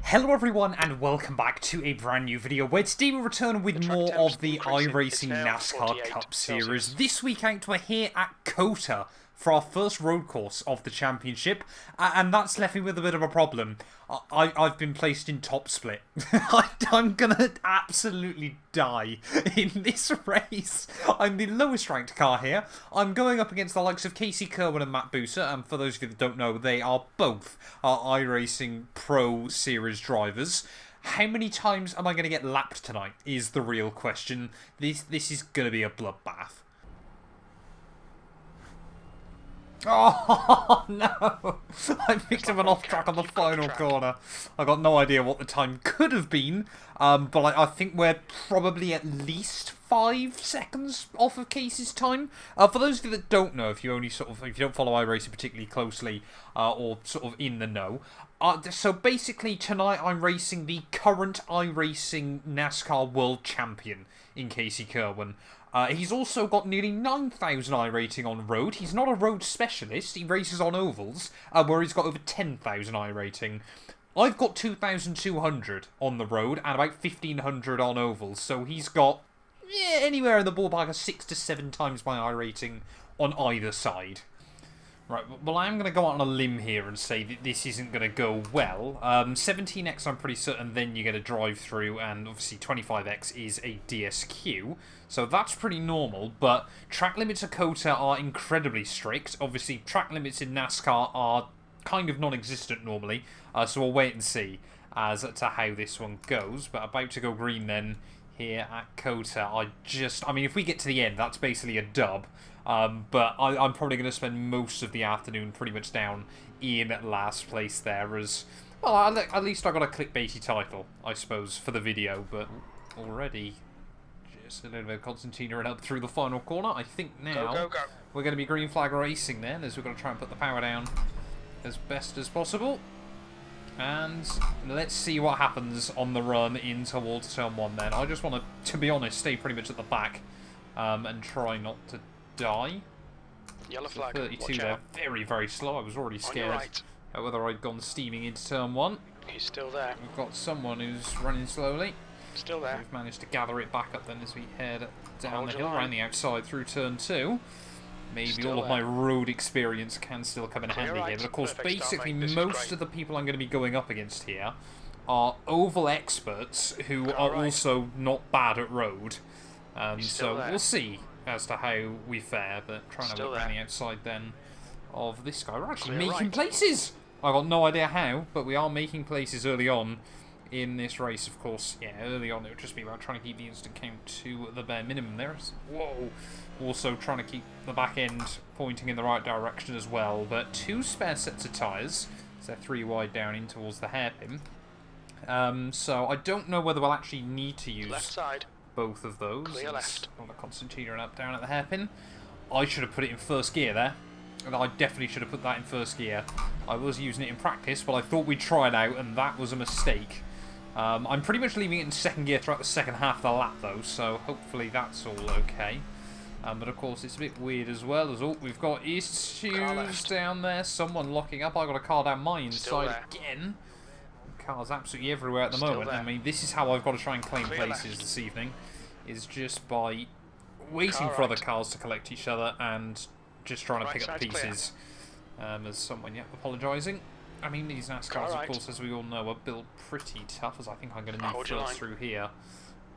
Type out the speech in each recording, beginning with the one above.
Hello everyone and welcome back to a brand new video where today we return with more of the iRacing NASCAR Cup series. This week out we're here at COTA for our first road course of the championship, and that's left me with a bit of a problem. I've been placed in top split. I'm gonna absolutely die in this race. I'm the lowest ranked car here. I'm going up against the likes of Casey Kerwin and Matt Booser, and for those of you that don't know, they are both our iRacing Pro Series drivers. How many times am I going to get lapped tonight is the real question. This is going to be a bloodbath. Oh, no. I picked up an off-track on the final corner. I got no idea what the time could have been, but I think we're probably at least 5 seconds off of Casey's time. For those of you that don't know, if you don't follow iRacing particularly closely, or sort of in the know, so basically tonight I'm racing the current iRacing NASCAR World Champion in Casey Kerwin. He's also got nearly 9,000 I rating on road. He's not a road specialist. He races on ovals, where he's got over 10,000 I rating. I've got 2,200 on the road and about 1,500 on ovals. So he's got anywhere in the ballpark of 6 to 7 times my I rating on either side. Right, well, I'm going to go out on a limb here and say that this isn't going to go well. 17X, I'm pretty certain then you get a drive-through, and obviously 25X is a DSQ. So that's pretty normal, but track limits at COTA are incredibly strict. Obviously, track limits in NASCAR are kind of non-existent normally, so we'll wait and see as to how this one goes. But about to go green then here at COTA. I mean, if we get to the end, that's basically a dub. But I'm probably going to spend most of the afternoon pretty much down in last place there as... Well, at least I got a clickbaity title, I suppose, for the video, but already just a little bit of Constantina and up through the final corner. I think now we're going to be green flag racing then, as we're going to try and put the power down as best as possible. And let's see what happens on the run in towards turn 1 then. I just want to be honest, stay pretty much at the back and try not to die. Yellow flag. 32 there, very, very slow. I was already scared whether I'd gone steaming into turn 1. He's still there. We've got someone who's running slowly. Still there. We've managed to gather it back up then as we head down the hill, around the outside through turn 2. Maybe still all of my road experience can still come in handy here. But of course, basically most of the people I'm going to be going up against here are oval experts who are also not bad at road. So we'll see as to how we fare, but trying to look around the outside then of this guy. We're actually making places! I got no idea how, but we are making places early on in this race, of course. Yeah, early on it would just be about trying to keep the instant count to the bare minimum there. Whoa! Also trying to keep the back end pointing in the right direction as well, but 2 spare sets of tyres, so they're 3 wide down in towards the hairpin. So I don't know whether we'll actually need to use left side. Both of those. Clear left. On the Constantina and up down at the hairpin. I should have put it in first gear there. And I definitely should have put that in first gear. I was using it in practice, but I thought we'd try it out, and that was a mistake. I'm pretty much leaving it in second gear throughout the second half of the lap, though, so hopefully that's all okay. But of course, it's a bit weird as well. As we've got issues down there. Someone locking up. I got a car down my inside again. Cars absolutely everywhere at the moment. I mean, this is how I've got to try and claim places this evening, is just by waiting for other cars to collect each other and just trying to pick up pieces. As someone, apologising. I mean, these NASCARs, of course, as we all know, are built pretty tough, as I think I'm going to need first through here.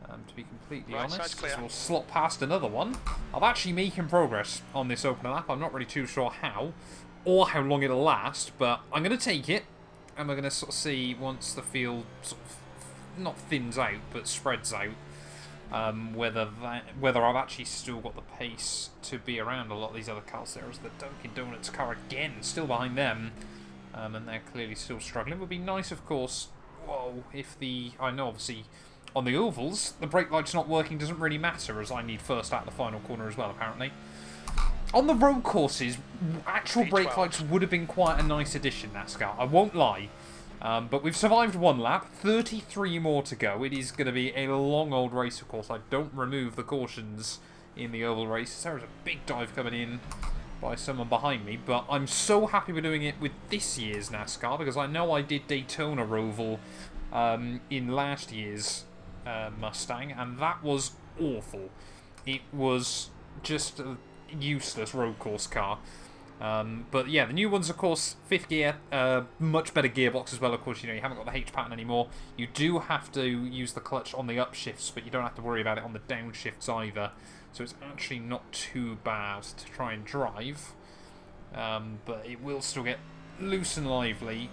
To be completely honest, as we'll slot past another one. I'm actually making progress on this opener lap. I'm not really too sure how, or how long it'll last, but I'm going to take it. And we're going to sort of see once the field sort of not thins out but spreads out, whether I've actually still got the pace to be around a lot of these other cars. There's the Dunkin' Donuts car again, still behind them, and they're clearly still struggling. It would be nice, of course. Whoa! If I know obviously on the ovals the brake light's not working doesn't really matter, as I need first out the final corner as well apparently. On the road courses, actual brake lights would have been quite a nice addition, NASCAR. I won't lie. But we've survived 1 lap, 33 more to go. It is going to be a long old race, of course. I don't remove the cautions in the oval races. There is a big dive coming in by someone behind me, but I'm so happy we're doing it with this year's NASCAR, because I know I did Daytona Oval in last year's Mustang, and that was awful. It was just a useless road course car. But yeah, the new ones, of course, 5th gear, much better gearbox as well. Of course, you haven't got the H pattern anymore. You do have to use the clutch on the upshifts, but you don't have to worry about it on the downshifts either. So it's actually not too bad to try and drive. But it will still get loose and lively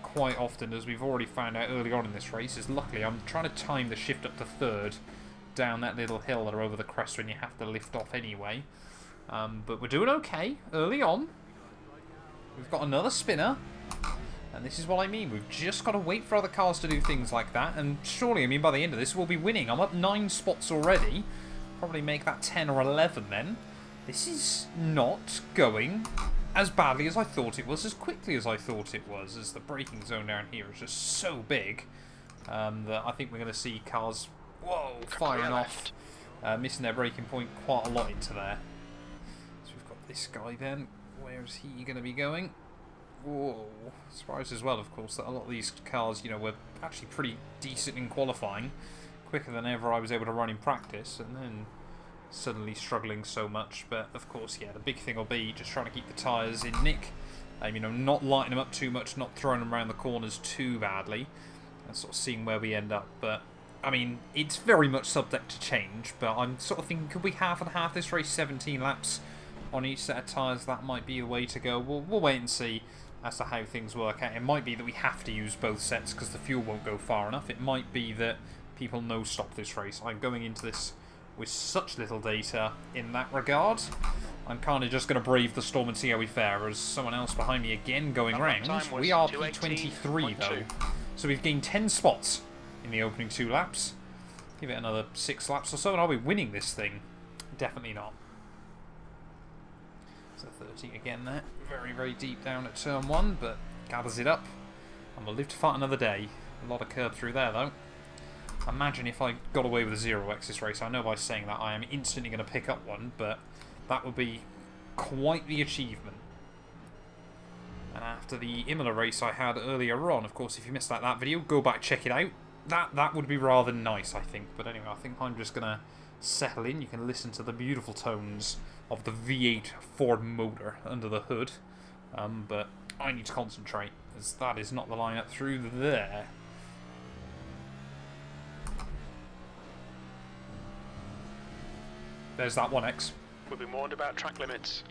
quite often, as we've already found out early on in this race. Is luckily I'm trying to time the shift up to 3rd down that little hill or over the crest when you have to lift off anyway. But we're doing okay early on. We've got another spinner. And this is what I mean. We've just got to wait for other cars to do things like that. And surely, I mean, by the end of this, we'll be winning. I'm up 9 spots already. Probably make that 10 or 11 then. This is not going as badly as I thought it was, as quickly as I thought it was, as the braking zone down here is just so big that I think we're going to see cars, firing off, missing their braking point quite a lot into there. So we've got this guy then. Where's he going to be going? Whoa. Surprised as well, of course, that a lot of these cars, were actually pretty decent in qualifying. Quicker than ever I was able to run in practice, and then suddenly struggling so much. But of course, yeah, the big thing will be just trying to keep the tyres in nick. Not lighting them up too much, not throwing them around the corners too badly, and sort of seeing where we end up. But I mean, it's very much subject to change, but I'm sort of thinking, could we half and half this race, 17 laps on each set of tyres? That might be the way to go. We'll wait and see as to how things work out. It might be that we have to use both sets because the fuel won't go far enough. It might be that people no-stop this race. I'm going into this with such little data in that regard. I'm kind of just going to brave the storm and see how we fare. As someone else behind me again going round. We are P23 though. So we've gained 10 spots in the opening 2 laps. Give it another 6 laps or so and are we winning this thing? Definitely not. So 30 again there. Very, very deep down at turn 1, but gathers it up. And we'll live to fight another day. A lot of curb through there though. Imagine if I got away with a 0x this race. I know by saying that I am instantly going to pick up one, but that would be quite the achievement. And after the Imola race I had earlier on, of course, if you missed that video, go back, check it out. That would be rather nice, I think. But anyway, I think I'm just going to settle in. You can listen to the beautiful tones of the V8 Ford motor under the hood. But I need to concentrate, as that is not the lineup through there. There's that 1x. We'll be warned about track limits.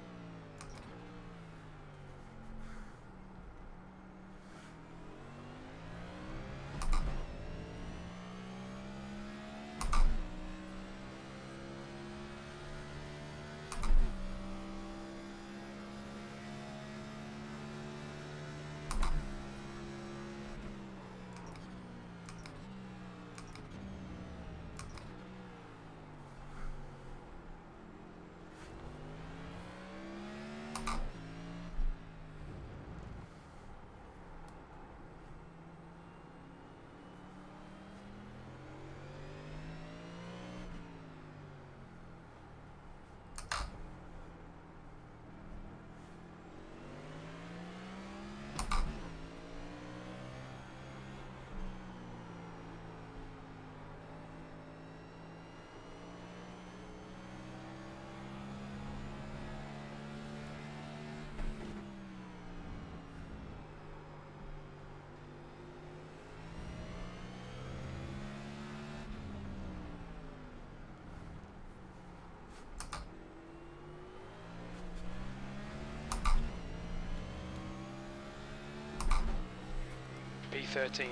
B13.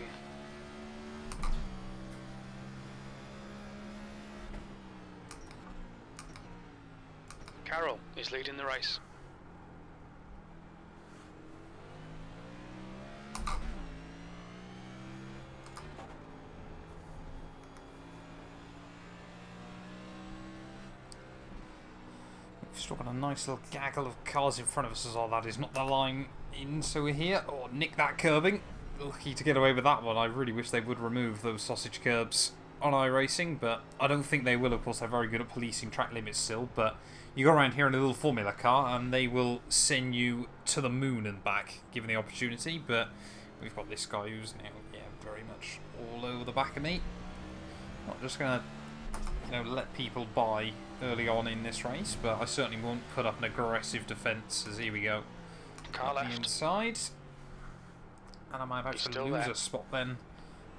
Carroll is leading the race. We've still got a nice little gaggle of cars in front of us as well. That is not the line in, so we're here. Oh, nick that curbing. Lucky to get away with that one. I really wish they would remove those sausage curbs on iRacing, but I don't think they will. Of course, they're very good at policing track limits still, but you go around here in a little Formula car and they will send you to the moon and back, given the opportunity. But we've got this guy who's now very much all over the back of me. Not just going to let people by early on in this race, but I certainly won't put up an aggressive defence, as here we go. Car The left. inside. And I might actually lose a spot then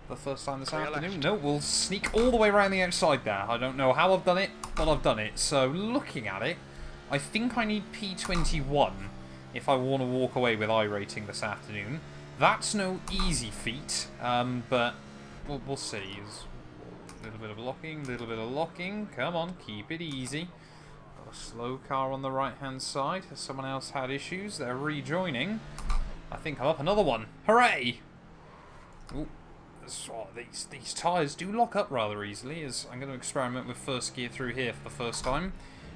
for the first time this Clear afternoon. left. No, we'll sneak all the way around the outside there. I don't know how I've done it, but I've done it. So looking at it, I think I need P21 if I want to walk away with iRacing this afternoon. That's no easy feat, but we'll see. A little bit of locking, Come on, keep it easy. Got a slow car on the right-hand side. Someone else had issues. They're rejoining. I think I'm up another one. Hooray! Ooh. So these tyres do lock up rather easily, as I'm going to experiment with first gear through here for the first time.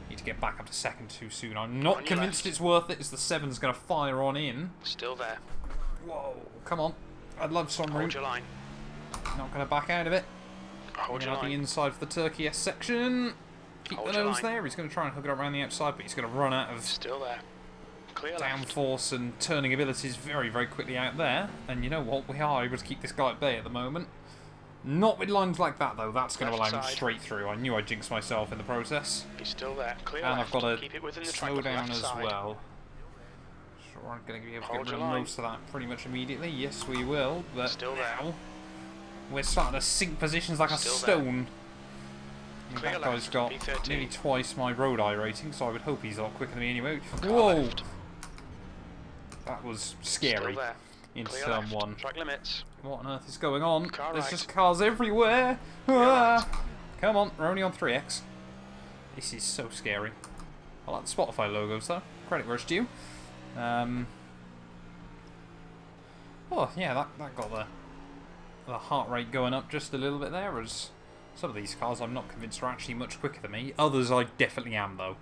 Need to get back up to second too soon. I'm not convinced it's worth it, as the 7's going to fire on in. Still there. Whoa, come on. I'd love some room. Hold your line. Not going to back out of it. Hold your Out the line. inside for the Turkey S section. Keep Hold the your nose line. there. He's going to try and hook it up around the outside, but he's going to run out of Still there. Clear left. downforce and turning abilities very, very quickly out there. And you know what? We are able to keep this guy at bay at the moment. Not with lines like that, though. That's going to Left allow him side. straight through. I knew I jinxed myself in the process. He's still there. Clear And left. I've got Keep it to within the track slow with the down left as side. well. Sure, I'm going to be able to Hold get rid your of line. most of that pretty much immediately. Yes, we will. But Still there. now, we're starting to sink positions like a Still there. stone. And Clear that guy's left, got P13. nearly twice my road eye rating, so I would hope he's a lot quicker than me anyway. Car Whoa! left. That was Still scary there. into Clear turn left. 1. Track limits. What on earth is going on? Car There's right. just cars everywhere! Ah. Come on, we're only on 3x. This is so scary. I like the Spotify logos though. Credit where it's due. Oh yeah, that got the heart rate going up just a little bit there, as some of these cars I'm not convinced are actually much quicker than me. Others I definitely am though.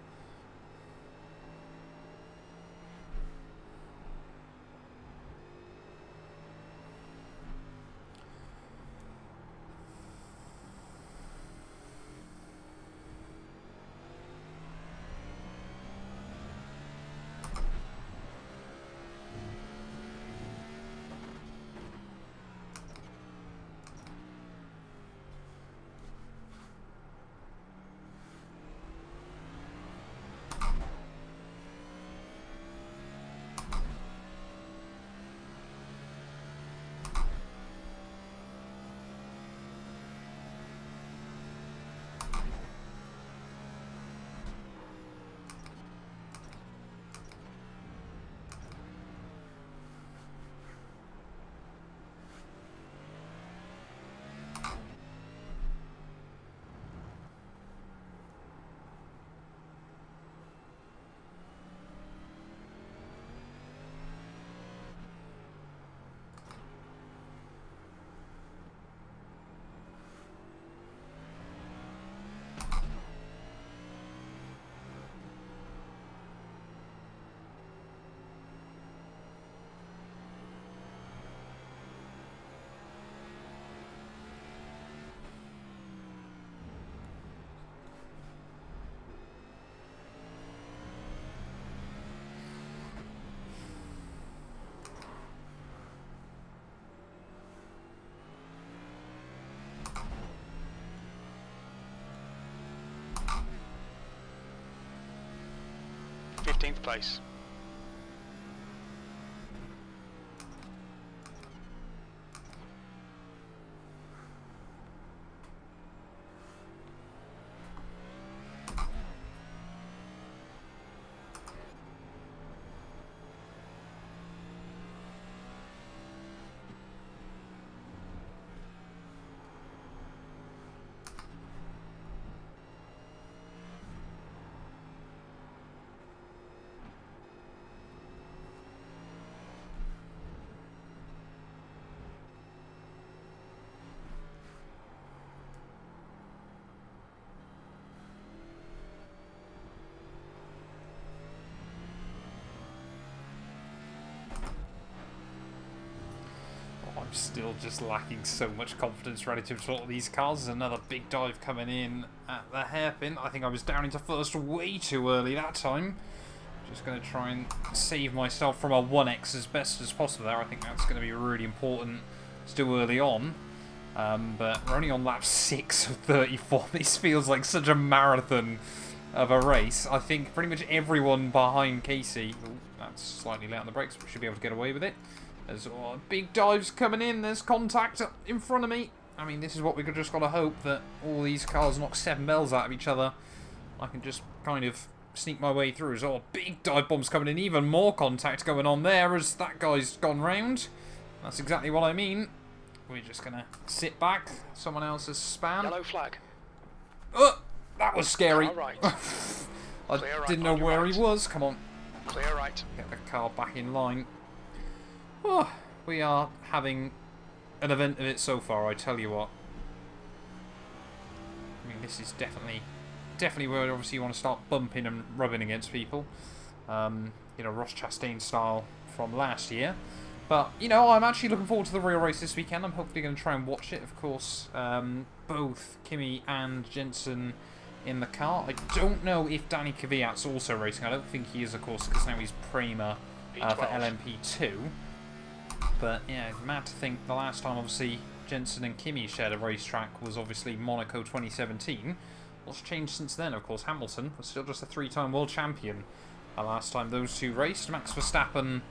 Fifteenth place. I'm still just lacking so much confidence relative to all these cars. There's another big dive coming in at the hairpin. I think I was down into first way too early that time. Just going to try and save myself from a 1x as best as possible there. I think that's going to be really important still early on. But we're only on lap 6 of 34. This feels like such a marathon of a race. I think pretty much everyone behind Casey... Ooh, that's slightly late on the brakes, but we should be able to get away with it. There's big dives coming in. There's contact up in front of me. I mean, this is what we've just got to hope, that all these cars knock 7 bells out of each other. I can just kind of sneak my way through. There's big dive bombs coming in. Even more contact going on there as that guy's gone round. That's exactly what I mean. We're just going to sit back. Someone else's span. Yellow flag. That was scary. Right. I didn't know where he was. Come on. Clear right. Get the car back in line. Oh, we are having an event of it so far, I tell you what. I mean, this is definitely where obviously you want to start bumping and rubbing against people. You know, Ross Chastain style from last year. But, you know, I'm actually looking forward to the real race this weekend. I'm hopefully going to try and watch it, of course. Both Kimi and Jensen in the car. I don't know if Danny Kvyat's also racing. I don't think he is, of course, because now he's Prema for LMP2. But, yeah, mad to think the last time, obviously, Jensen and Kimi shared a racetrack was obviously Monaco 2017. What's changed since then? Of course, Hamilton was still just a 3-time world champion. The last time those two raced, Max Verstappen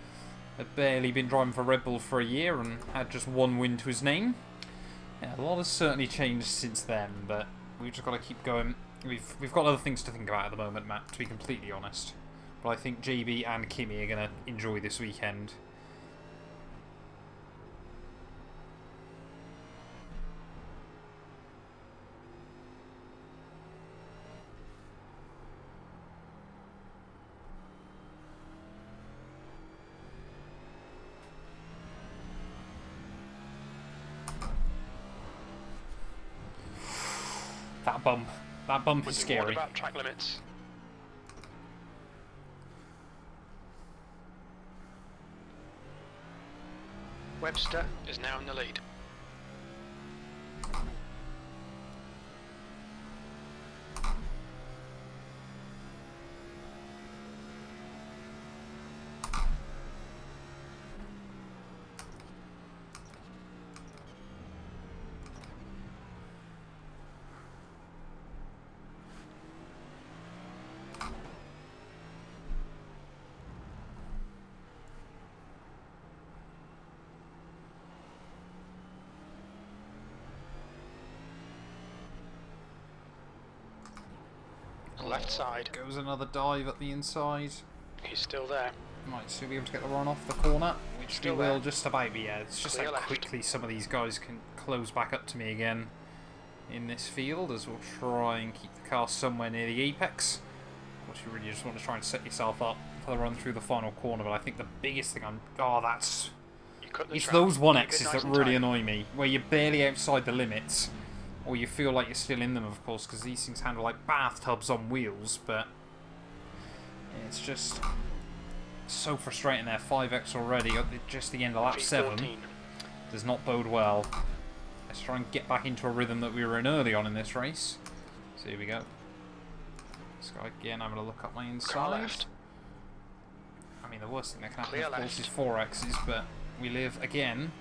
had barely been driving for Red Bull for a year and had just 1 win to his name. Yeah, a lot has certainly changed since then, but we've just got to keep going. We've got other things to think about at the moment, Matt, to be completely honest. But I think JB and Kimi are going to enjoy this weekend. That bump is scary. What about track limits? Webster is now in the lead. Left side. Goes another dive at the inside. He's still there. Might still be able to get the run off the corner, which Still we will there. just about. But yeah, it's just Clear how left. quickly some of these guys can close back up to me again in this field, as we'll try and keep the car somewhere near the apex. Of course, you really just want to try and set yourself up for the run through the final corner, but I think the biggest thing it's those 1Xs that really annoy me, where you're barely outside the limits, or you feel like you're still in them, of course, because these things handle like bathtubs on wheels, but it's just so frustrating there. 5X already at just the end of lap 7 does not bode well. Let's try and get back into a rhythm that we were in early on in this race. So here we go. This guy again having a look up my inside. I mean, the worst thing that can happen, of course, is 4Xs, but we live again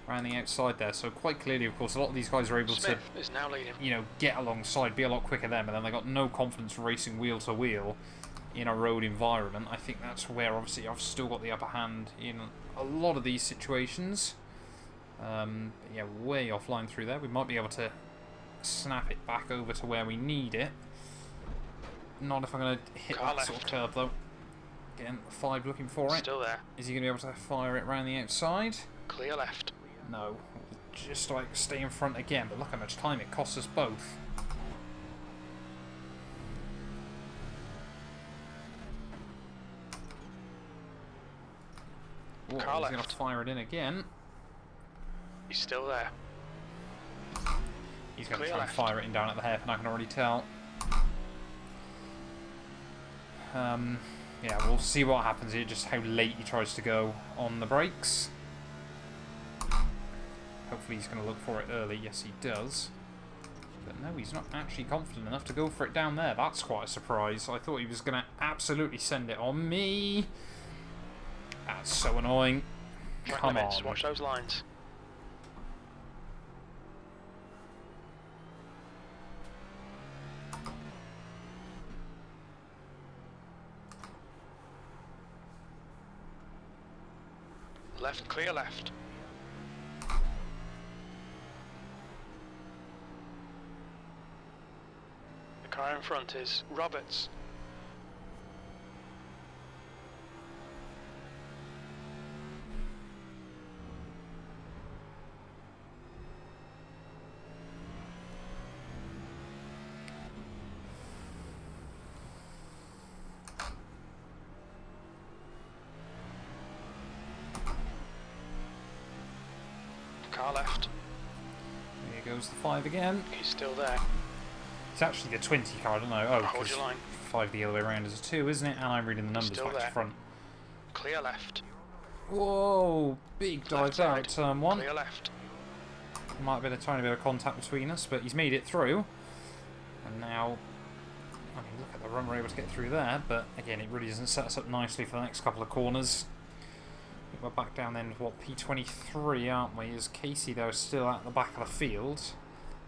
around the outside there. So quite clearly, of course, a lot of these guys are able to, is now leading. you know, get alongside, be a lot quicker than them, and then they got no confidence racing wheel to wheel in a road environment. I think that's where obviously I've still got the upper hand in a lot of these situations. But yeah, way offline through there. We might be able to snap it back over to where we need it. Not if I'm going to hit that sort of curve though. Again, 5 looking for it. Still there. Is he going to be able to fire it around the outside? Clear left. No. Just like stay in front again, but look how much time it costs us both. Whoa, he's going to fire it in again. He's still there. He's going to try and fire it in down at the hairpin, I can already tell. Yeah, we'll see what happens here, just how late he tries to go on the brakes. Hopefully he's going to look for it early. Yes, he does. But no, he's not actually confident enough to go for it down there. That's quite a surprise. I thought he was going to absolutely send it on me. That's so annoying. Come on. Watch those lines. Left, clear left. The car in front is Roberts. Car left. Here goes the 5 again. He's still there. It's actually the 20 car, I don't know. Oh, Hold your because line. 5 the other way around is a 2, isn't it? And I'm reading the numbers Still back to there. front. Clear left. Whoa, big dive Left there side. at turn 1. Clear left. Might have been a tiny bit of contact between us, but he's made it through. And now, I mean, look at the run we're able to get through there, but again, it really doesn't set us up nicely for the next couple of corners. I think we're back down then to, what, P23, aren't we? Is Casey, though, still at the back of the field.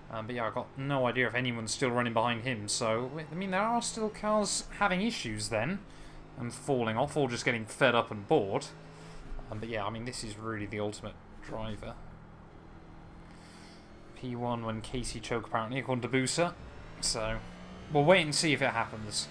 But yeah, I've got no idea if anyone's still running behind him, so, I mean, there are still cars having issues then, and falling off, or just getting fed up and bored. But yeah, I mean, this is really the ultimate driver. P1 when Casey choke, apparently, according to Booser. So, we'll wait and see if it happens.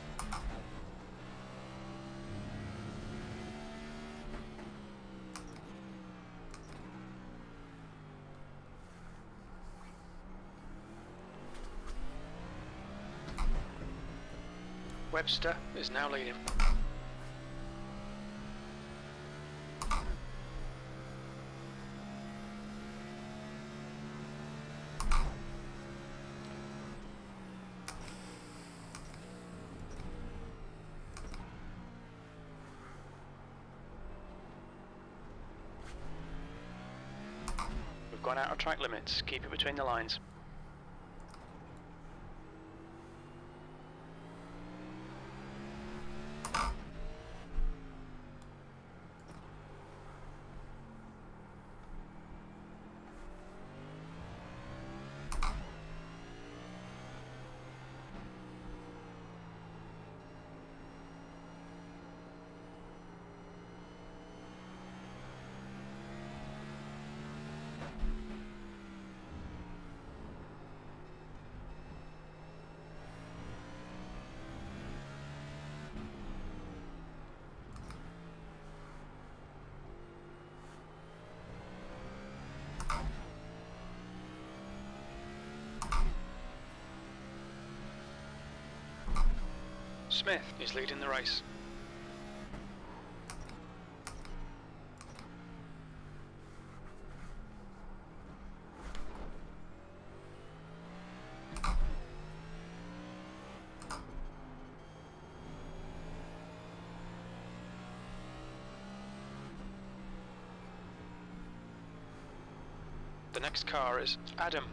Webster is now leading. We've gone out of track limits. Keep it between the lines. Smith is leading the race. The next car is Adam.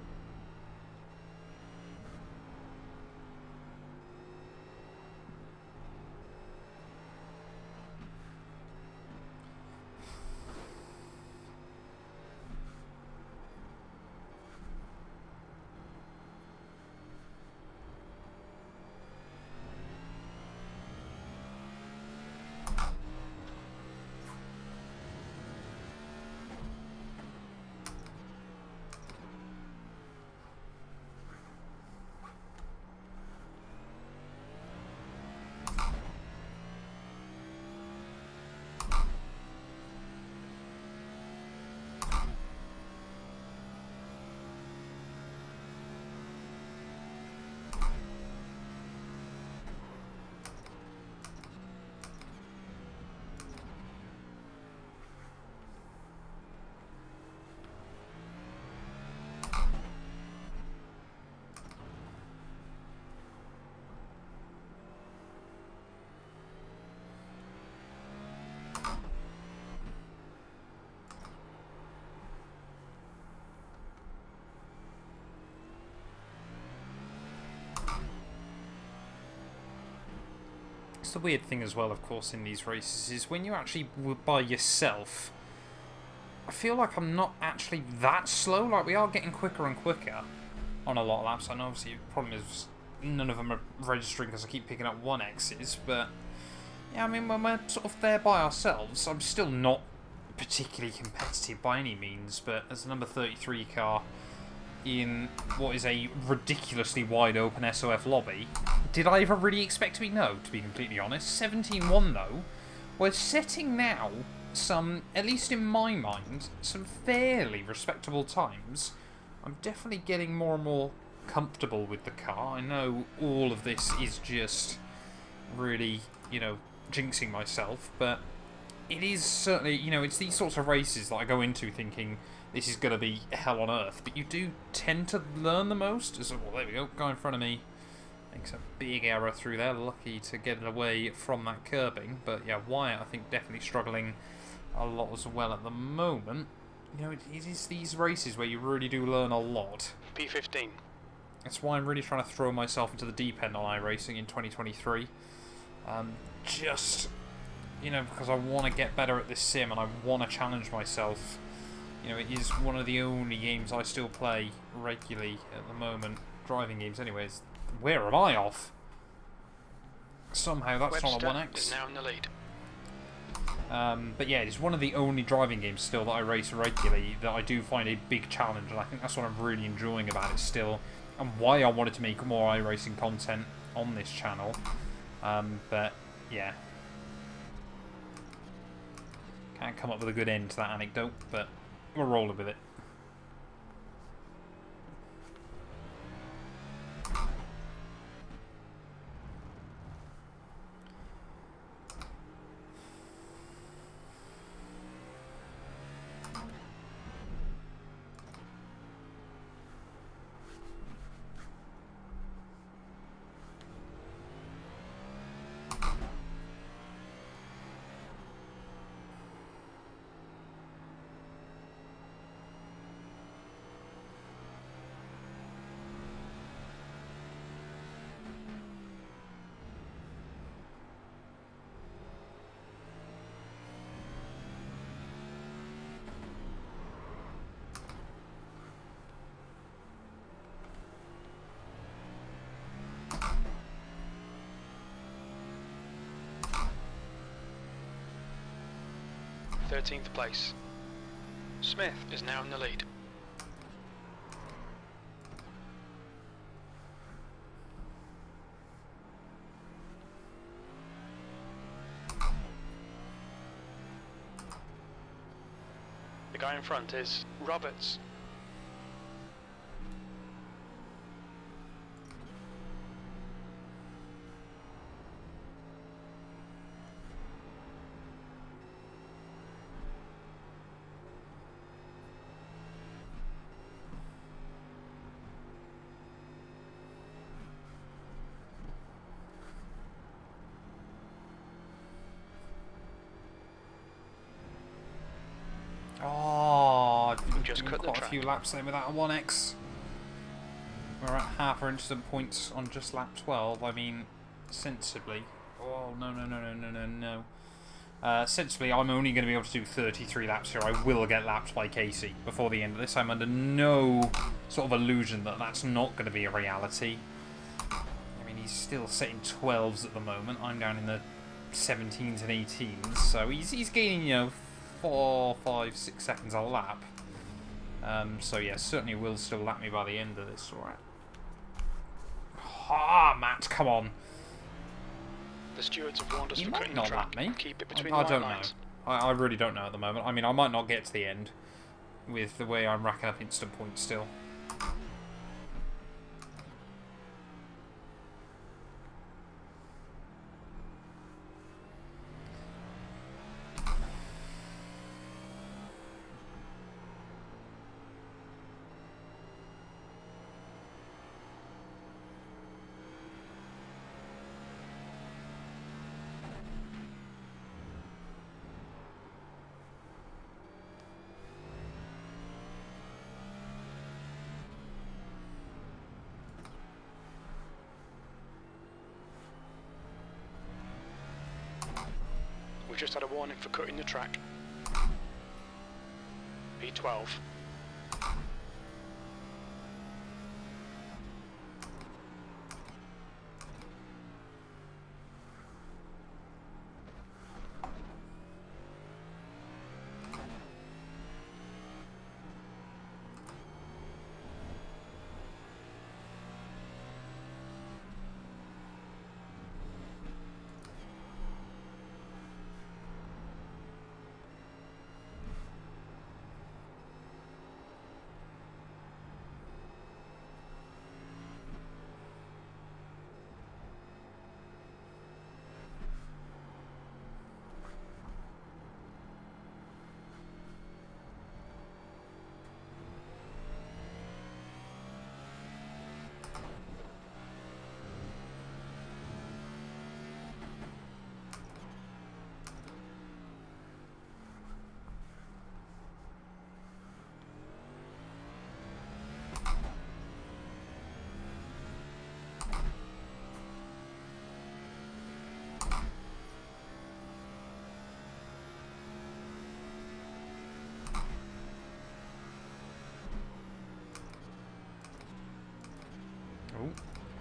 The weird thing as well, of course, in these races is when you're actually by yourself, I feel like I'm not actually that slow. Like, we are getting quicker and quicker on a lot of laps. I know obviously the problem is none of them are registering because I keep picking up 1X's, but yeah, I mean, when we're sort of there by ourselves, I'm still not particularly competitive by any means, but as a number 33 car in what is a ridiculously wide open SOF lobby, did I ever really expect to be? No, to be completely honest. 17-1 though, we're setting now some, at least in my mind, some fairly respectable times. I'm definitely getting more and more comfortable with the car. I know all of this is just really, you know, jinxing myself, but it is certainly, you know, it's these sorts of races that I go into thinking this is going to be hell on earth, but you do tend to learn the most. So, well, there we go, guy in front of me makes a big error through there, lucky to get it away from that curbing, but yeah, Wyatt I think definitely struggling a lot as well at the moment. You know, it is these races where you really do learn a lot. P15. That's why I'm really trying to throw myself into the deep end on iRacing in 2023. Just, you know, because I want to get better at this sim and I want to challenge myself. You know, it is one of the only games I still play regularly at the moment. Driving games anyways. Where am I off? Somehow that's Webster not a 1X. is now in the lead. But yeah, it's one of the only driving games still that I race regularly that I do find a big challenge, and I think that's what I'm really enjoying about it still, and why I wanted to make more iRacing content on this channel. But yeah, can't come up with a good end to that anecdote, but we're rolling with it. Thirteenth place. Smith is now in the lead. The guy in front is Roberts. Oh, Just cut the quite a track. few laps there without a 1X. We're at half our instant points on just lap 12. I mean, sensibly. Oh, no. Sensibly, I'm only going to be able to do 33 laps here. I will get lapped by Casey before the end of this. I'm under no sort of illusion that that's not going to be a reality. I mean, he's still setting 12s at the moment. I'm down in the 17s and 18s. So he's gaining, you know, 4, 5, 6 seconds a lap. So yeah, certainly will still lap me by the end of this. Alright. Ah, Matt, come on. The stewards have warned us He for might cutting the not track. lap me. Keep it between I the white don't know. lines. I really don't know at the moment. I mean, I might not get to the end with the way I'm racking up instant points still. We've just had a warning for cutting the track. P12.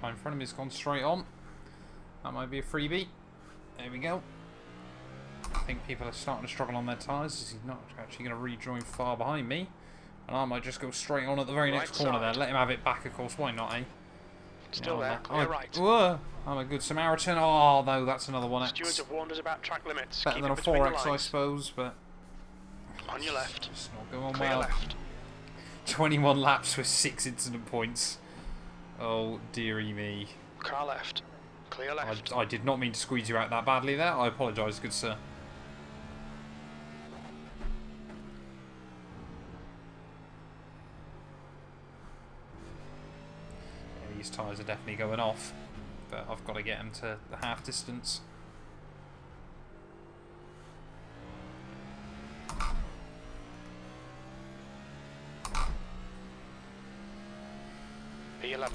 Car in front of me has gone straight on. That might be a freebie. There we go. I think people are starting to struggle on their tyres. He's not actually going to rejoin far behind me. And I might just go straight on at the very next corner there. Let him have it back, of course. Why not, eh? Still there. Clear right. Whoa, I'm a good Samaritan. Oh, no, that's another 1X. Stewards have warned us about track limits. Better than a 4X, I suppose, but... On your left. It's not going Clear well. left. 21 laps with 6 incident points. Oh, dearie me. Car left. Clear left. I did not mean to squeeze you out that badly there. I apologise, good sir. Yeah, these tyres are definitely going off, but I've got to get them to the half distance. P11.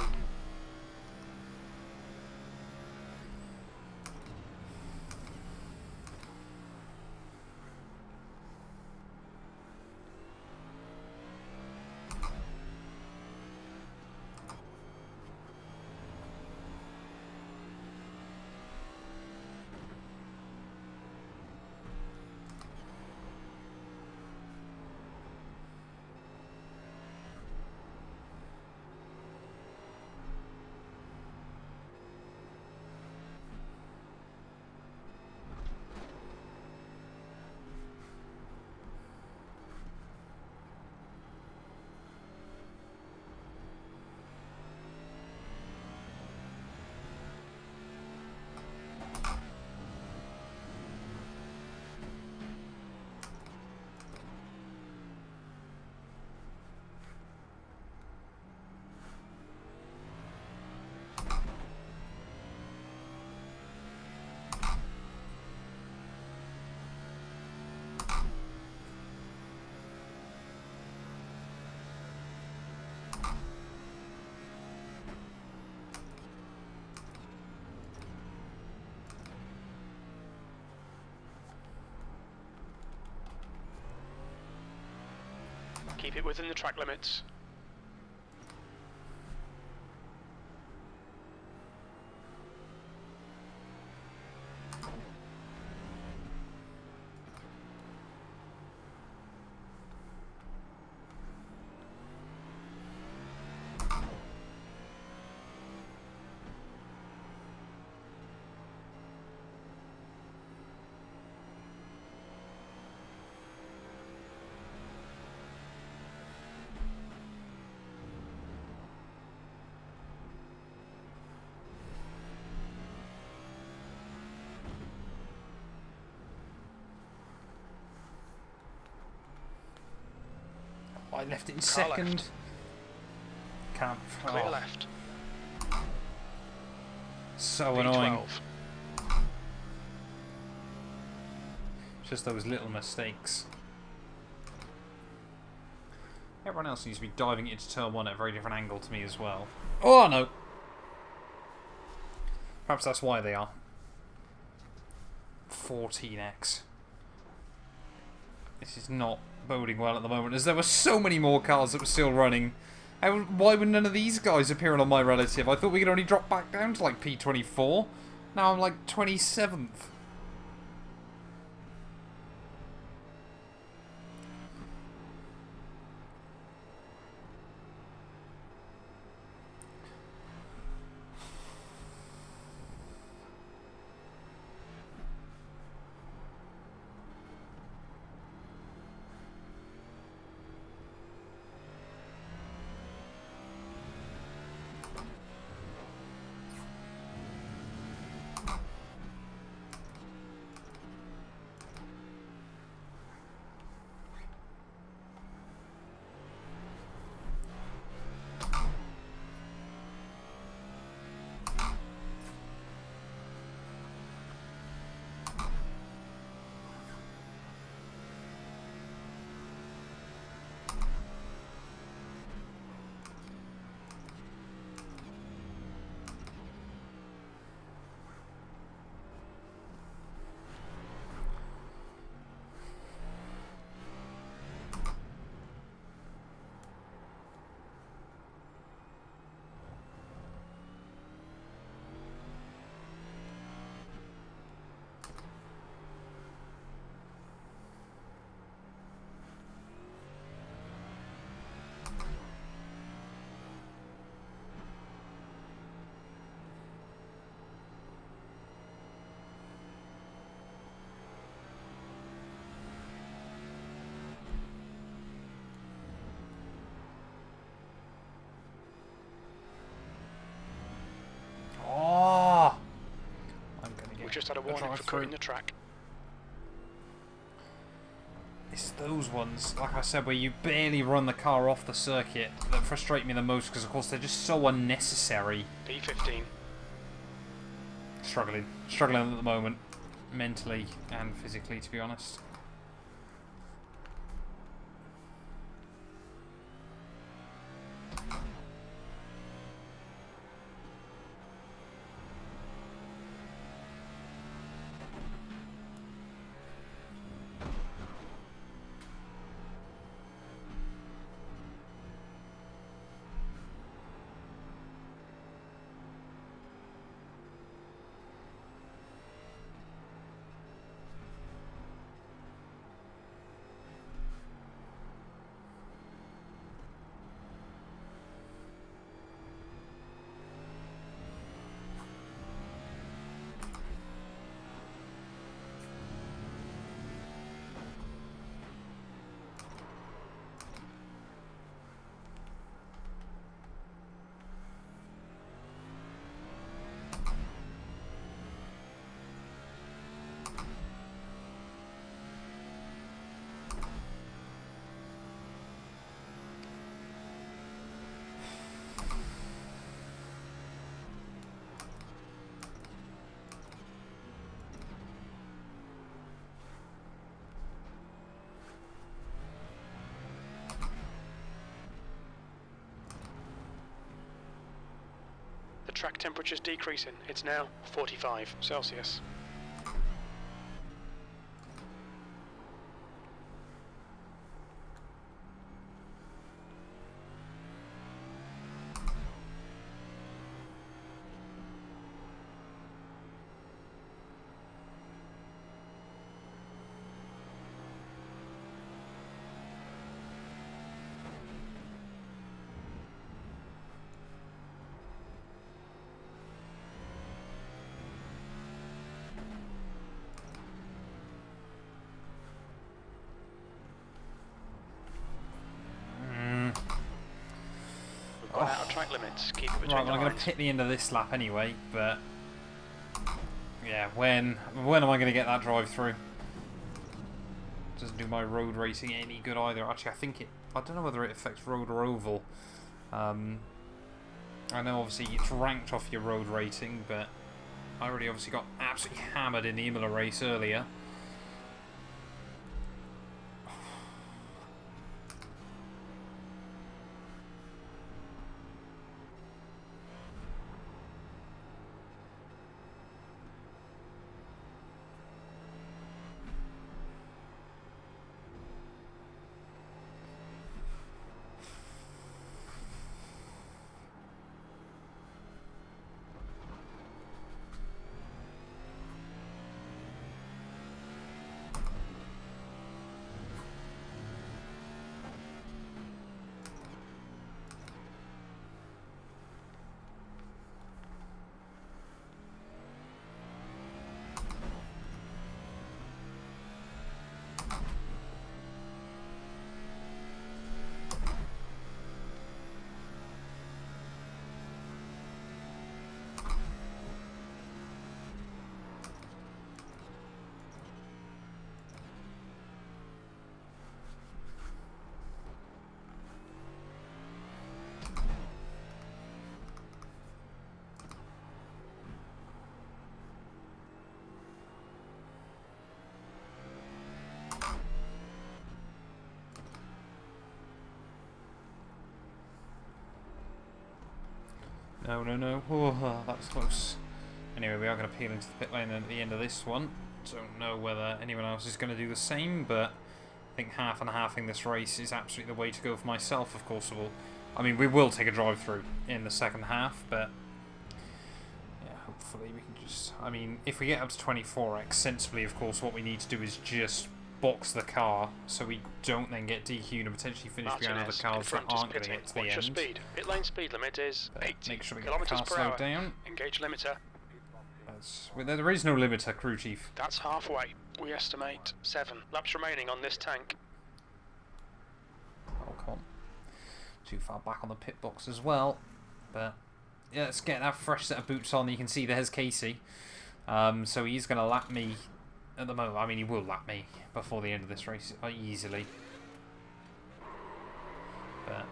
Keep it within the track limits. I left it in second. Left. Can't. Clear Oh, left. so V12. annoying. Just those little mistakes. Everyone else seems to be diving into turn 1 at a very different angle to me as well. Oh no! Perhaps that's why they are. 14x. This is not boding well at the moment, as there were so many more cars that were still running. Why would none of these guys appear on my relative? I thought we could only drop back down to like P24. Now I'm like 27th. just had a warning for cutting the track. It's those ones, like I said, where you barely run the car off the circuit that frustrate me the most, because of course they're just so unnecessary. P15. Struggling at the moment, mentally and physically, to be honest. The track temperature's decreasing. It's now 45 Celsius. Out of track limits. Keep it between Right, well, I'm going to pit the end of this lap anyway, but yeah, when am I going to get that drive through? Doesn't do my road racing any good either. Actually, I don't know whether it affects road or oval. I know obviously it's ranked off your road rating, but I already obviously got absolutely hammered in the Imola race earlier. No. Oh, that was close. Anyway, we are going to peel into the pit lane at the end of this one. Don't know whether anyone else is going to do the same, but I think half and halving this race is absolutely the way to go for myself, of course. We will take a drive-through in the second half, but yeah, hopefully we can just... if we get up to 24x, sensibly, of course, what we need to do is just box the car so we don't then get DQ'd and potentially finish behind other cars that aren't going to get to the end. Speed. Pit lane speed limit is 80 make sure we get the car slowed down. Engage limiter. There is no limiter, crew chief. That's halfway. We estimate 7 laps remaining on this tank. Oh, come on. Too far back on the pit box as well. But yeah, let's get that fresh set of boots on. You can see there's Casey. So he's going to lap me at the moment. I mean, he will lap me before the end of this race easily. But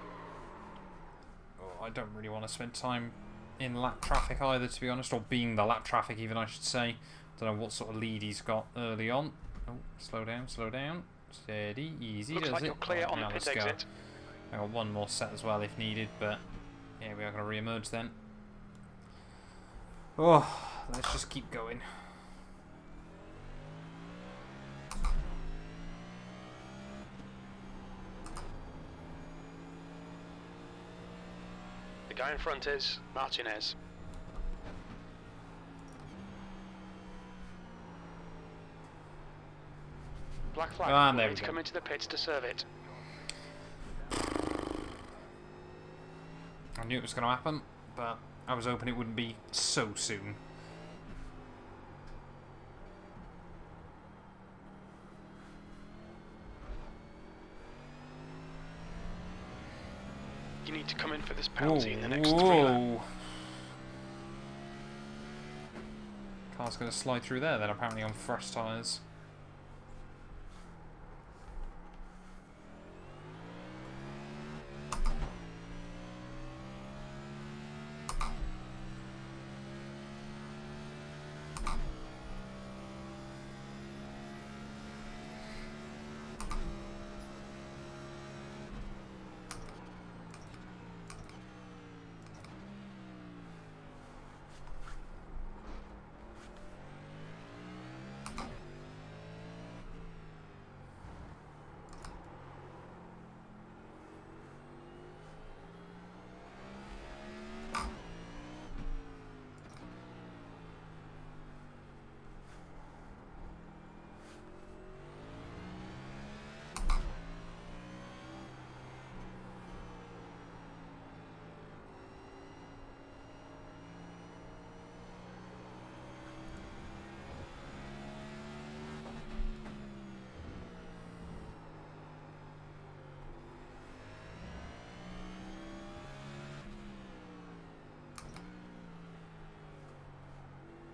I don't really want to spend time in lap traffic either, to be honest, or being the lap traffic even, I should say. Don't know what sort of lead he's got early on. Oh, slow down, steady, easy. Looks does like it? you're clear on now the let's pit go. exit. I got one more set as well if needed, but yeah, we are going to re-emerge then. Oh, let's just keep going. The guy in front is Martinez. Black flag. And We there need we to go. come into the pits to serve it. I knew it was going to happen, but I was hoping it wouldn't be so soon. You need to come in for this penalty in the next Whoa. 3 laps. Car's going to slide through there then, apparently on fresh tyres.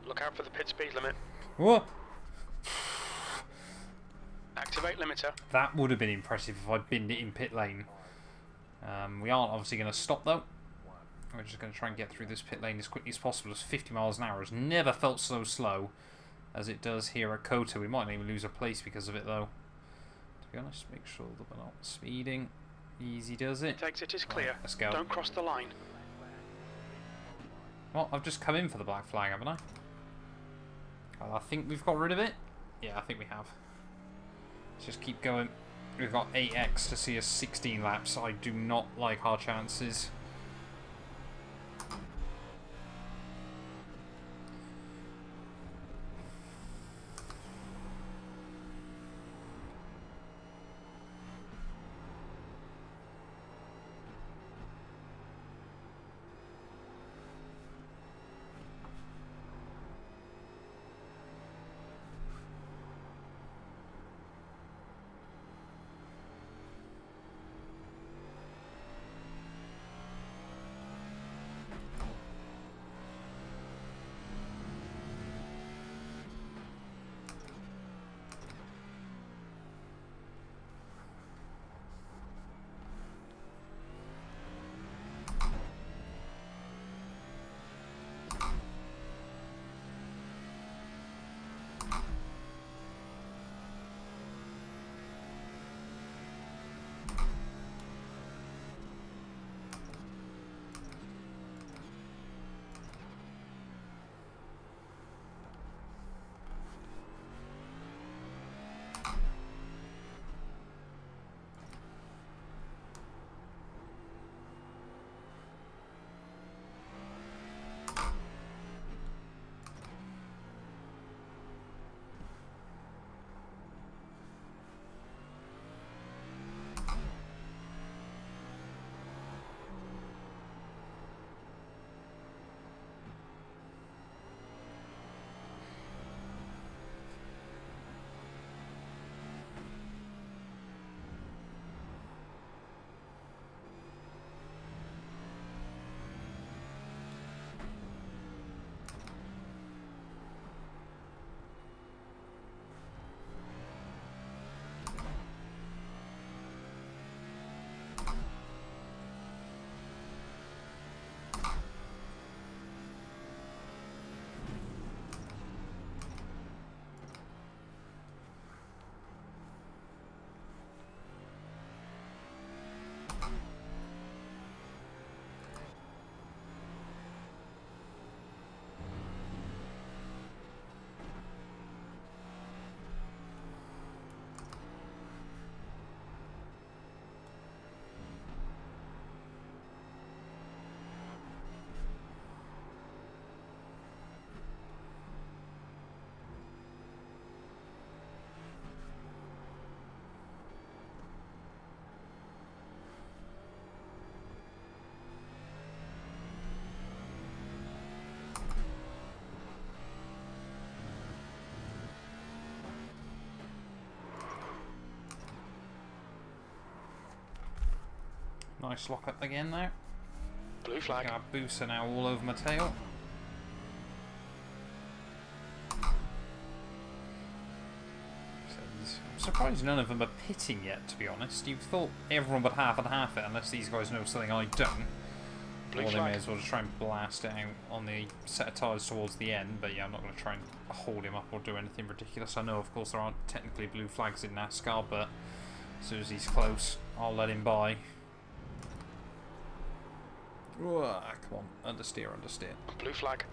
Look out for the pit speed limit. Whoa! Activate limiter. That would have been impressive if I'd binned it in pit lane. We aren't obviously going to stop though. We're just going to try and get through this pit lane as quickly as possible, as 50 miles an hour has never felt so slow as it does here at COTA. We might even lose a place because of it though. To be honest, make sure that we're not speeding. Easy does it. Pit exit is clear. Right, let's go. Don't cross the line. Well, I've just come in for the black flag, haven't I? Well, I think we've got rid of it. Yeah, I think we have. Let's just keep going. We've got 8x to see us 16 laps. I do not like our chances. Nice lock up again there. Blue flag. Our booster now all over my tail. I'm surprised none of them are pitting yet, to be honest. You'd thought everyone would half and half it, unless these guys know something I don't. Blue Or they flag. may as well just try and blast it out on the set of tyres towards the end. But yeah, I'm not going to try and hold him up or do anything ridiculous. I know, of course, there aren't technically blue flags in NASCAR, but as soon as he's close, I'll let him by. Come on, understeer, understeer. Blue flag.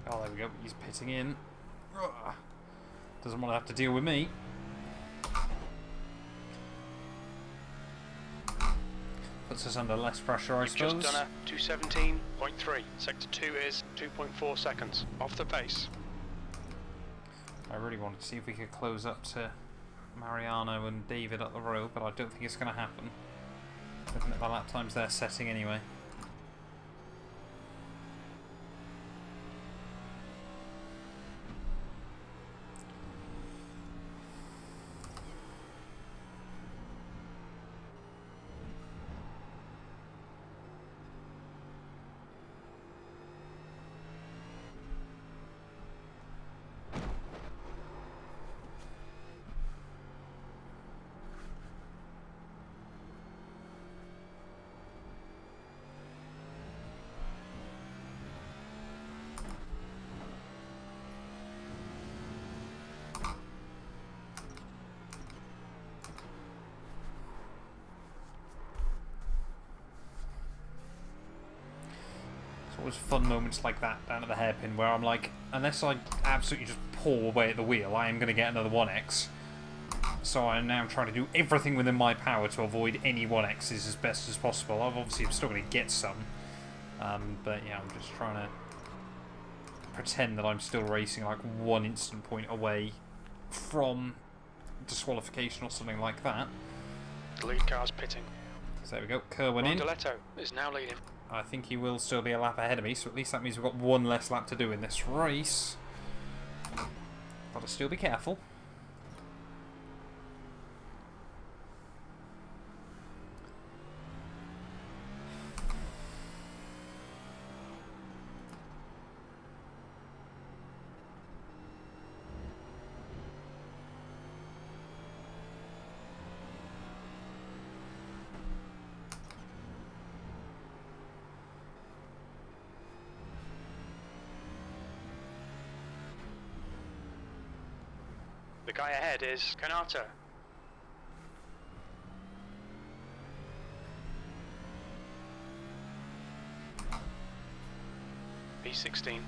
Oh, there we go. He's pitting in. Doesn't want to have to deal with me. Puts us under less pressure, I suppose. Just done a 217.3. Sector 2 is 2.4 seconds. Off the pace. I really wanted to see if we could close up to Mariano and David up the road, but I don't think it's going to happen. Looking at the lap times they're setting anyway. Always fun moments like that down at the hairpin where I'm like, unless I absolutely just pull away at the wheel, I am going to get another 1x. So I'm now trying to do everything within my power to avoid any 1x's as best as possible. Obviously I'm still going to get some, but yeah, I'm just trying to pretend that I'm still racing like 1 instant point away from disqualification or something like that. The lead car's pitting. So there we go, Kerwin in. Rondeletto is now leading. I think he will still be a lap ahead of me, so at least that means we've got 1 less lap to do in this race. Got to still be careful. The guy ahead is Kanata. P16.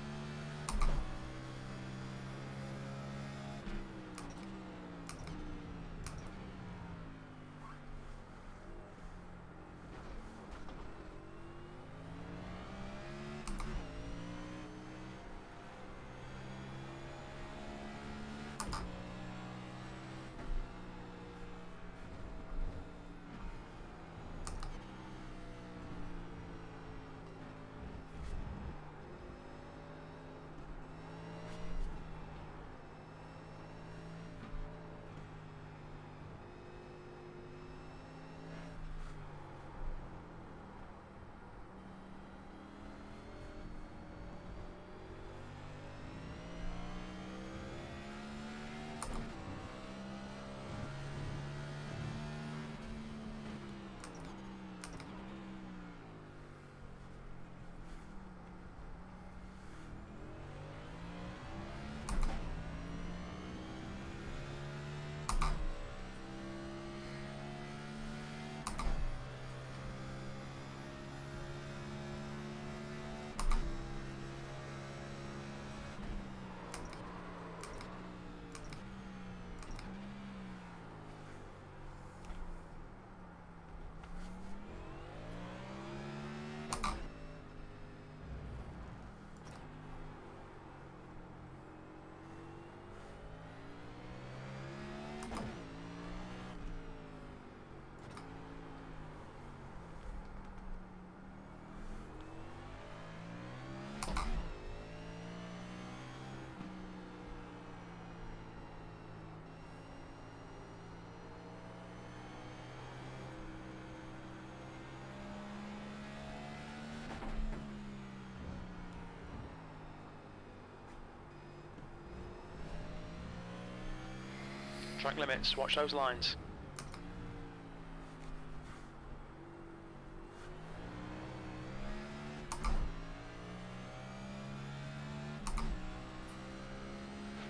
Track limits, watch those lines.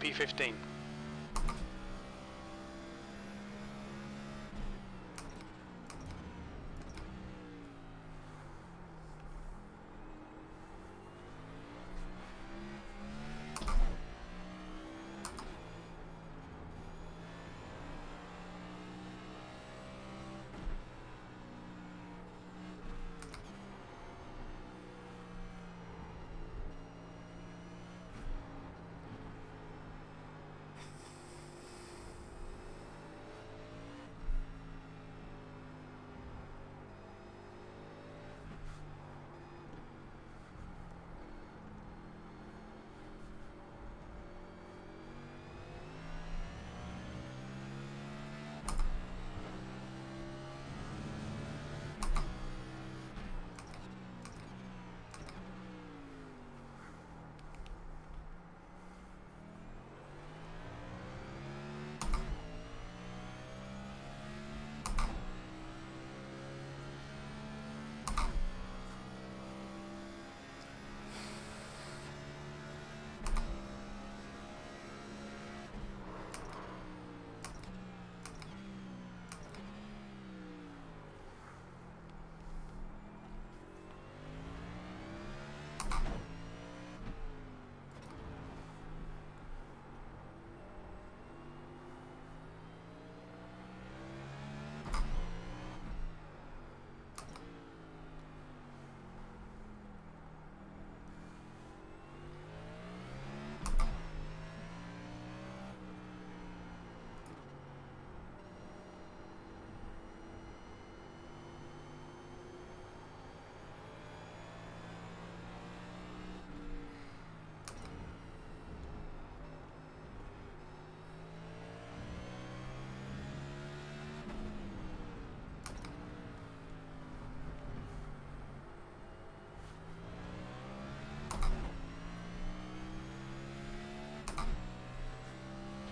P15.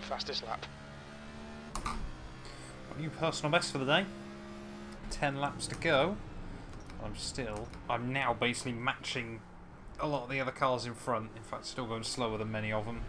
Fastest lap. New personal best for the day. 10 laps to go. I'm now basically matching a lot of the other cars in front. In fact, still going slower than many of them.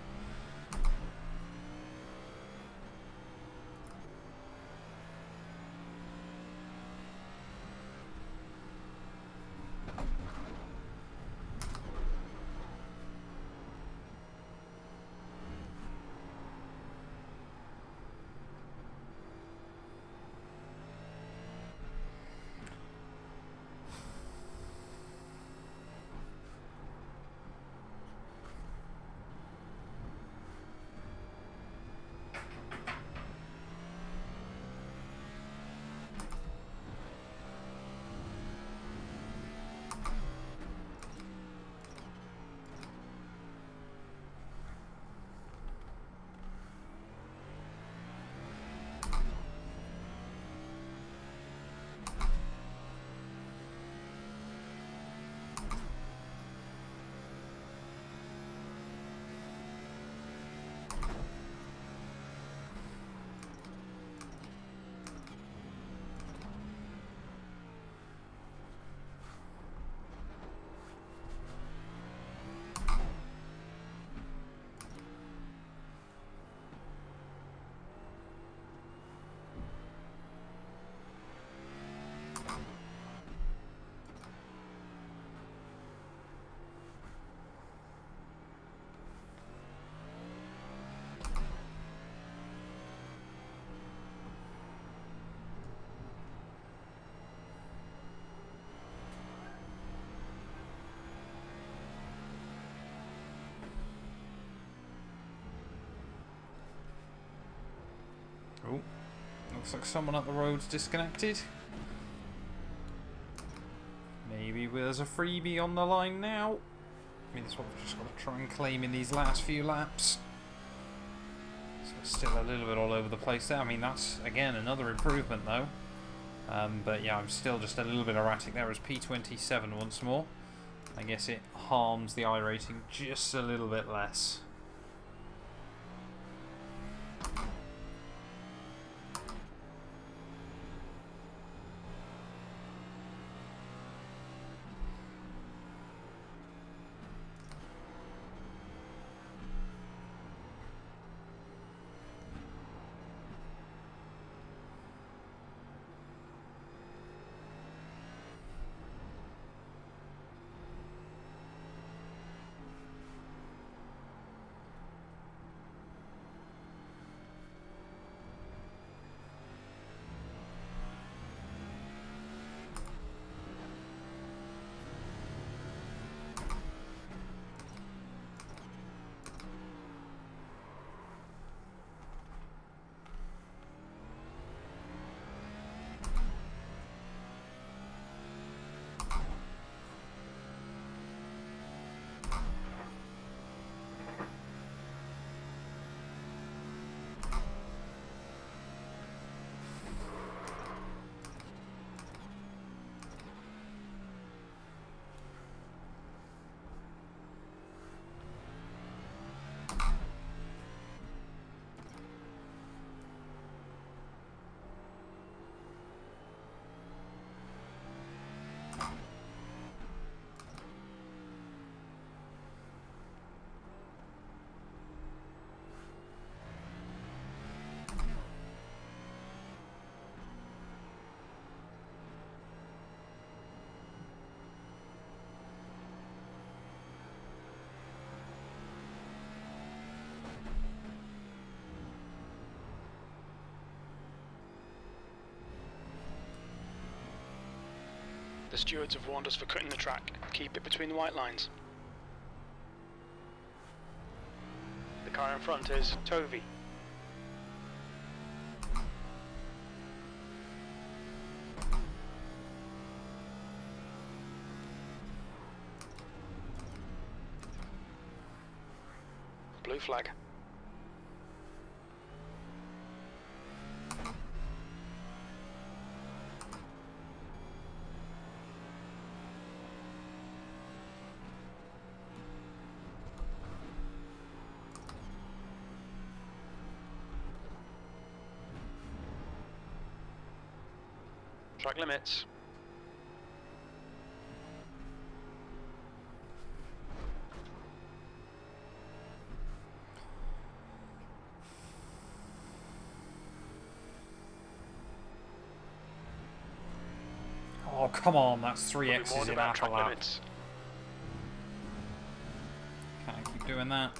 Oh, looks like someone up the road's disconnected. Maybe there's a freebie on the line now. I mean, that's what we've just got to try and claim in these last few laps. So it's still a little bit all over the place there. I mean, that's, again, another improvement, though. But yeah, I'm still just a little bit erratic there as P27 once more. I guess it harms the iRacing just a little bit less. stewards have warned us for cutting the track. Keep it between the white lines. The car in front is Tovi. Blue flag. Track limits. Oh, come on, that's 3 X's in half a lap. Limits. Can't keep doing that.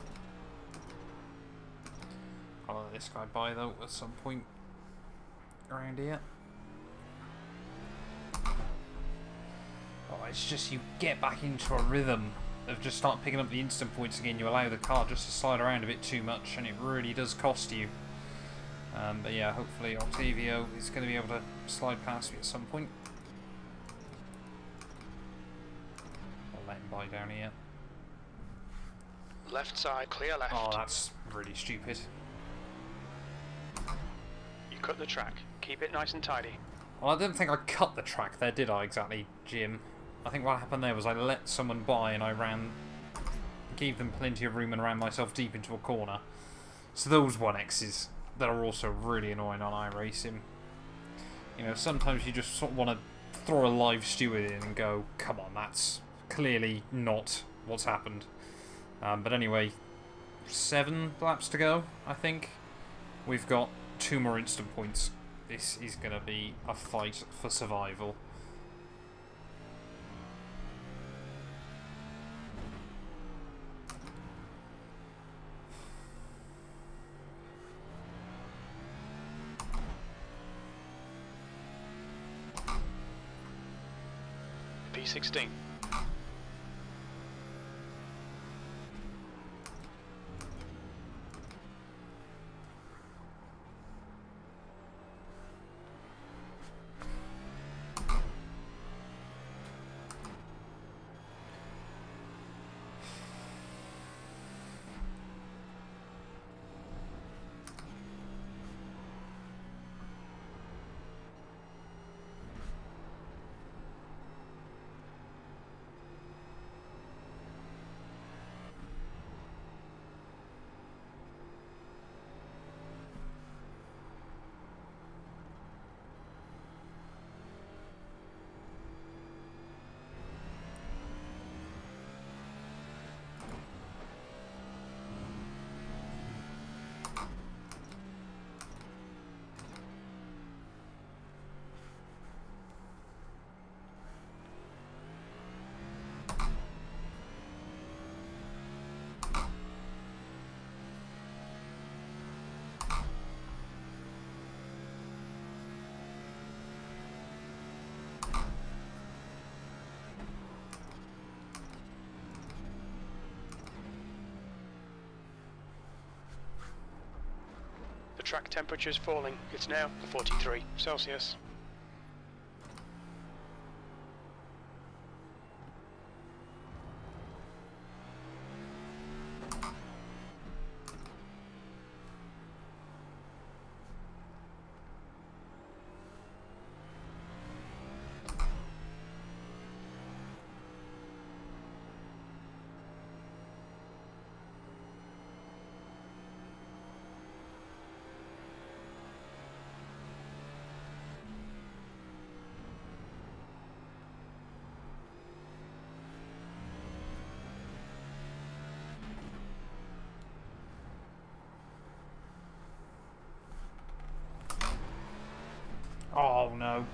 I'll let this guy by though at some point around here. Oh, it's just you get back into a rhythm of just start picking up the instant points again. You allow the car just to slide around a bit too much, and it really does cost you. But yeah, hopefully Octavio is going to be able to slide past me at some point. I'll let him by down here. Left side, clear left. Oh, that's really stupid. You cut the track. Keep it nice and tidy. Well, I didn't think I cut the track there, did I, exactly, Jim? I think what happened there was I let someone by and I gave them plenty of room and ran myself deep into a corner. So those 1Xs that are also really annoying on iRacing. You know, sometimes you just sort of want to throw a live steward in and go, come on, that's clearly not what's happened. But anyway, 7 laps to go, I think. We've got 2 more instant points. This is going to be a fight for survival. P16. The track temperature is falling. It's now 43 Celsius. Oh no.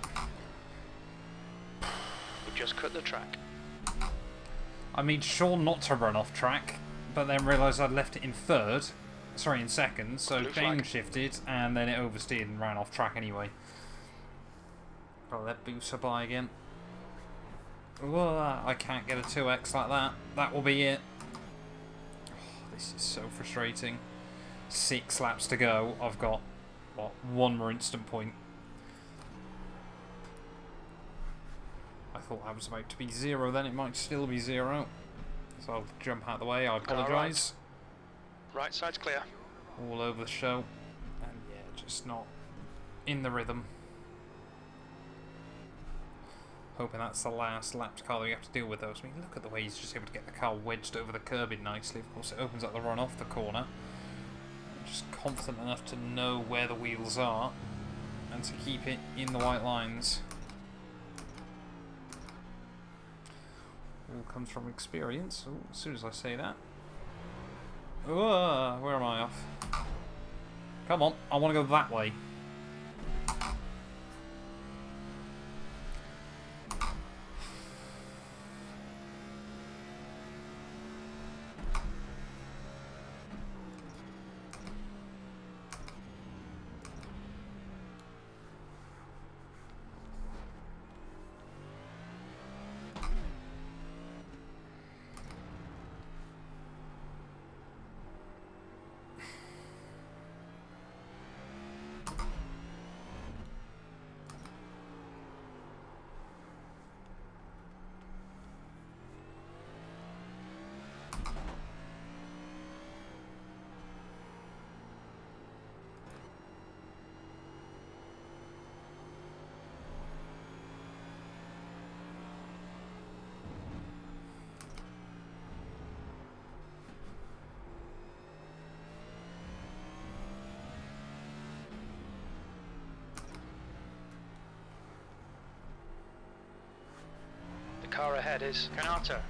We've just cut the track. I made sure not to run off track, but then realised I'd left it in second, so downshifted, and then it oversteered and ran off track anyway. Got that booster by again. Whoa, I can't get a 2x like that. That will be it. Oh, this is so frustrating. 6 laps to go. I've got, what, 1 more instant point. I thought that was about to be 0 then. It might still be 0. So I'll jump out of the way. I apologise. Right side's clear. All over the show. And yeah, just not in the rhythm. Hoping that's the last lapped car that we have to deal with those. I mean, look at the way he's just able to get the car wedged over the curbing nicely. Of course, it opens up the run off the corner. I'm just confident enough to know where the wheels are and to keep it in the white lines. All comes from experience. Ooh, as soon as I say that. Where am I off? Come on, I want to go that way. The car ahead is COTA.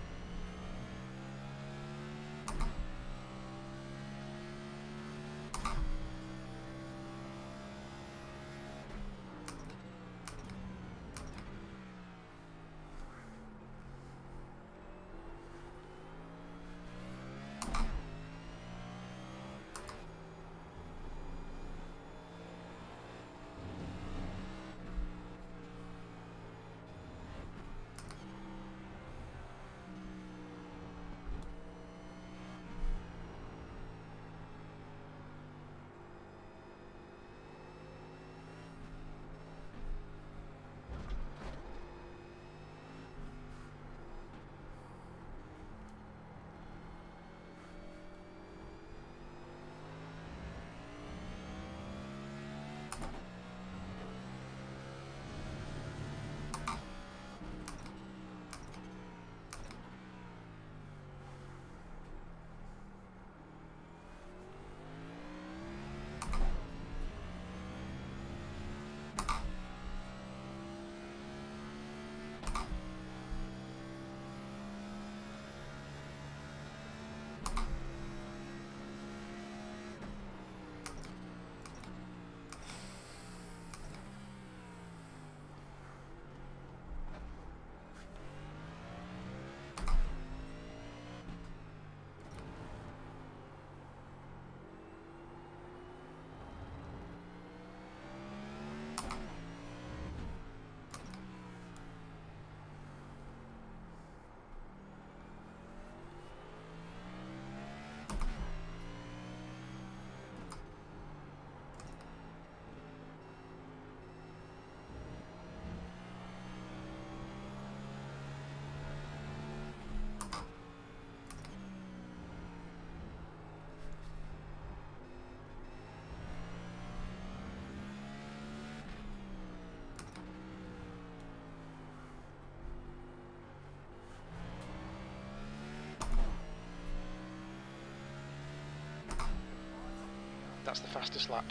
That's the fastest lap.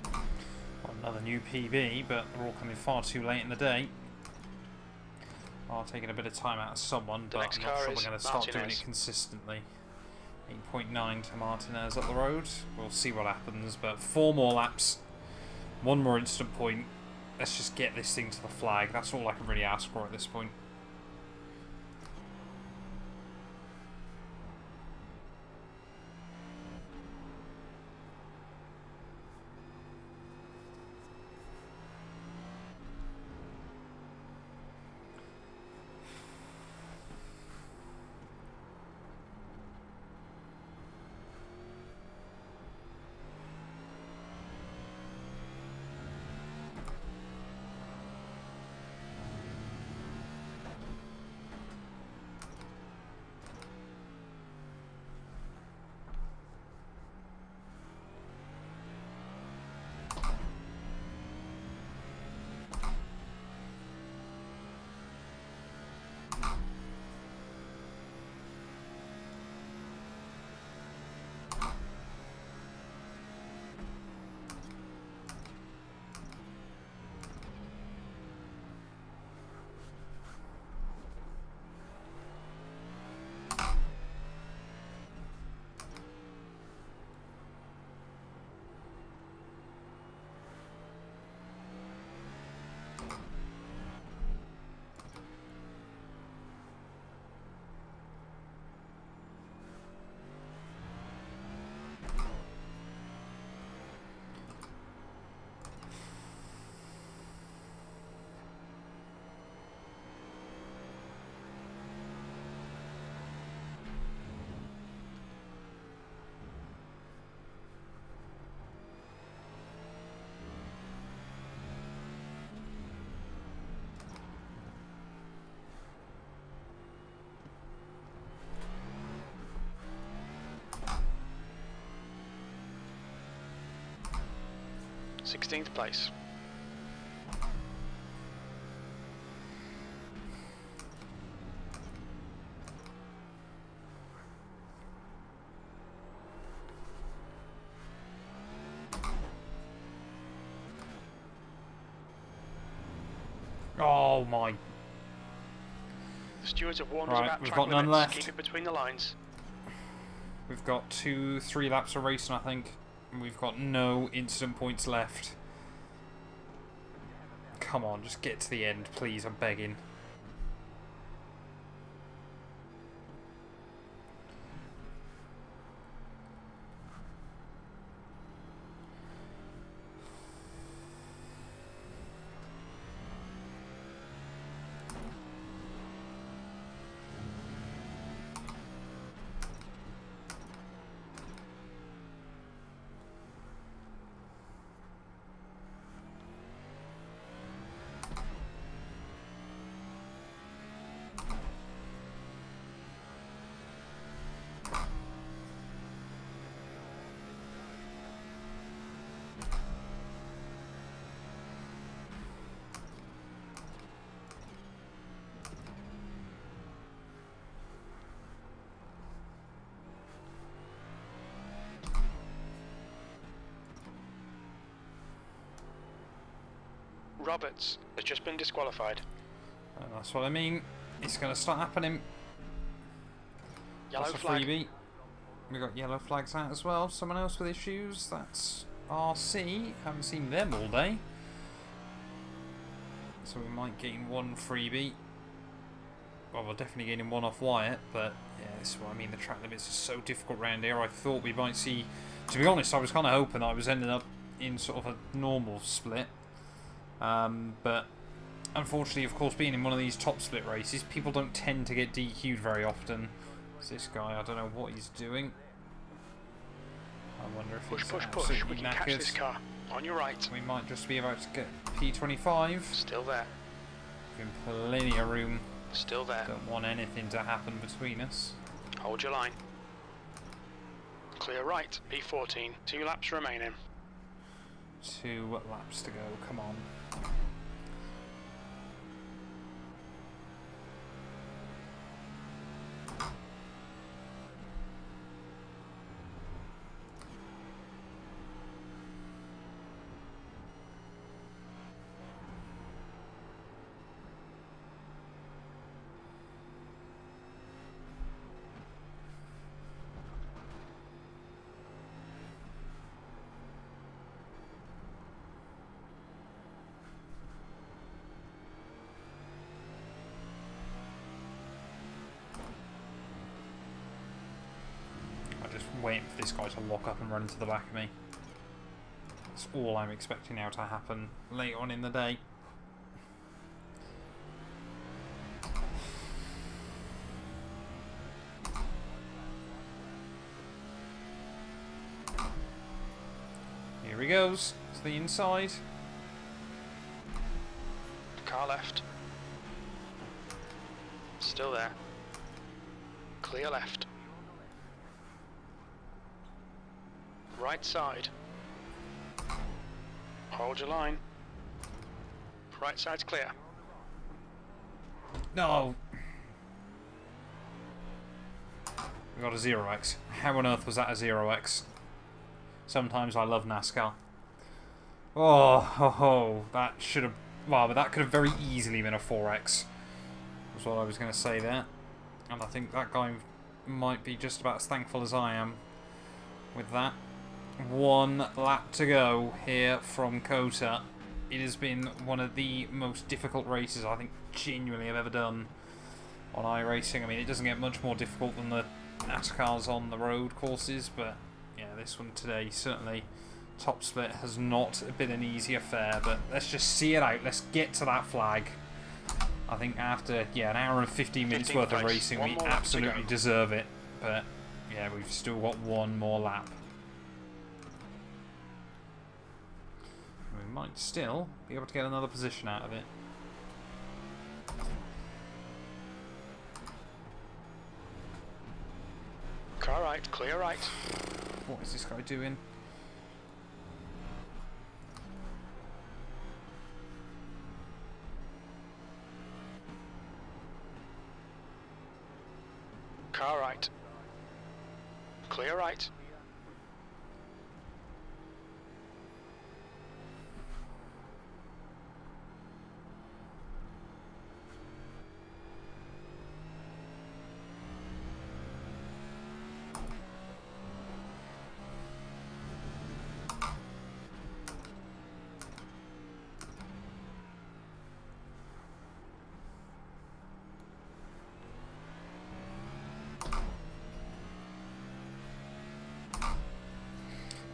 Well, another new PB, but they're all coming far too late in the day. Well, taking a bit of time out of someone, but I'm not sure we're going to start doing it consistently. 8.9 to Martinez up the road. We'll see what happens, but 4 more laps, 1 more instant point. Let's just get this thing to the flag. That's all I can really ask for at this point. 16th place. Oh my. The stewards have warned us Right, about we've track got none limits. left. Keep it between the lines. We've got 2-3 laps of racing, I think. And we've got no incident points left. Come on, just get to the end, please. I'm begging. Roberts has just been disqualified. And that's what I mean. It's going to start happening. Yellow That's a flag. freebie. We got yellow flags out as well. Someone else with issues. That's RC. Haven't seen them all day. So we might gain one freebie. Well, we're definitely gaining one off Wyatt, but yeah, this is what I mean. The track limits are so difficult round here. I thought we might see. To be honest, I was kind of hoping that I was ending up in sort of a normal split. But unfortunately, of course, being in one of these top split races, people don't tend to get DQ'd very often. It's this guy, I don't know what he's doing. I wonder if Push, he's push, push. absolutely We can catch this knackered. car. On your right. We might just be about to get P25. Still there. We've plenty of room. Still there. Don't want anything to happen between us. Hold your line. Clear right. P14. 2 laps remaining. 2 laps to go, come on. Waiting for this guy to lock up and run to the back of me. That's all I'm expecting now to happen later on in the day. Here he goes to the inside. Car left. Still there. Clear left. Right side. Hold your line. Right side's clear. No! We got a 0x. How on earth was that a 0x? Sometimes I love NASCAR. Oh, that should have... Well, but that could have very easily been a 4x. That's what I was going to say there. And I think that guy might be just about as thankful as I am with that. 1 lap to go here from COTA. It has been one of the most difficult races I think genuinely I've ever done on iRacing. I mean, it doesn't get much more difficult than the NASCARs on the road courses, but yeah, this one today certainly top split has not been an easy affair. But let's just see it out. Let's get to that flag. I think after an hour and 15 minutes worth of racing, we absolutely deserve it. But yeah, we've still got one more lap. We might still be able to get another position out of it. Car right, clear right. What is this guy doing? Car right. Clear right.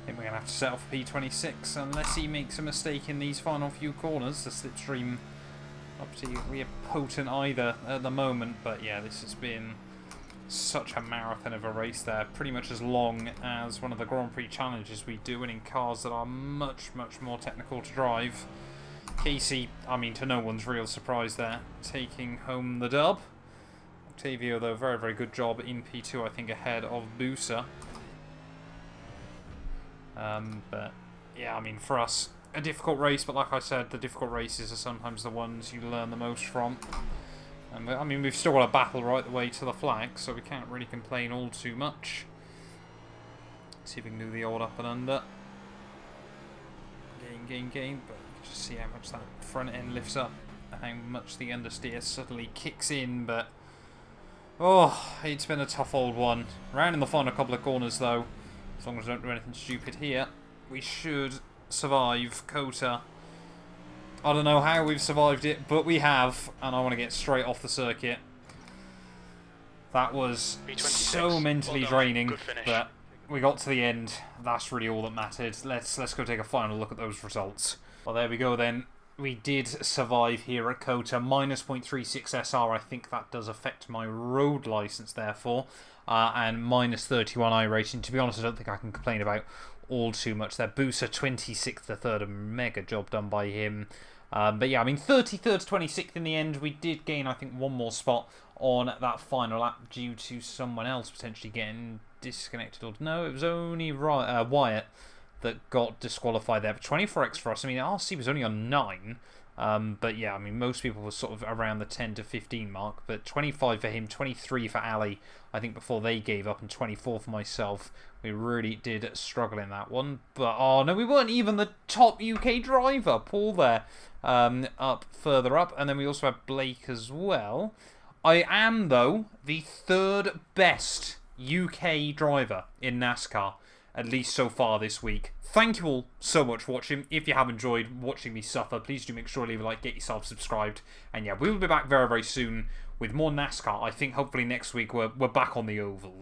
I think we're going to have to set off P26 unless he makes a mistake in these final few corners. The slipstream obviously potent either at the moment, but yeah, this has been such a marathon of a race there, pretty much as long as one of the Grand Prix challenges we do, and in cars that are much more technical to drive. Casey, I mean, to no one's real surprise there, taking home the dub. Octavio, though, very good job in P2, I think, ahead of Busa. But yeah, I mean, for us, a difficult race, but like I said, the difficult races are sometimes the ones you learn the most from. And I mean, we've still got a battle right the way to the flag, so we can't really complain all too much. Let's see if we can do the old up and under. Gain, but you can just see how much that front end lifts up and how much the understeer suddenly kicks in, but oh, it's been a tough old one. Round in the final couple of corners, though. As long as we don't do anything stupid here, we should survive COTA. I don't know how we've survived it, but we have, and I want to get straight off the circuit. That was so mentally draining, but we got to the end. That's really all that mattered. Let's go take a final look at those results. Well, there we go then. We did survive here at COTA. Minus 0.36 SR, I think that does affect my road license, therefore. And minus 31 iRacing. To be honest, I don't think I can complain about all too much there. Busa 26th to 3rd, a mega job done by him. But yeah, I mean, 33rd to 26th in the end. We did gain, I think, one more spot on that final lap due to someone else potentially getting disconnected. Or no, it was only Wyatt that got disqualified there. But 24x for us. I mean, RC was only on 9. But yeah, I mean, most people were sort of around the 10 to 15 mark. But 25 for him, 23 for Ali, I think, before they gave up, and 24 for myself. We really did struggle in that one. But, oh no, we weren't even the top UK driver. Paul there, further up. And then we also have Blake as well. I am, though, the 3rd best UK driver in NASCAR, at least so far this week. Thank you all so much for watching. If you have enjoyed watching me suffer, please do make sure to leave a like, get yourself subscribed. And yeah, we will be back very soon with more NASCAR. I think hopefully next week we're back on the oval.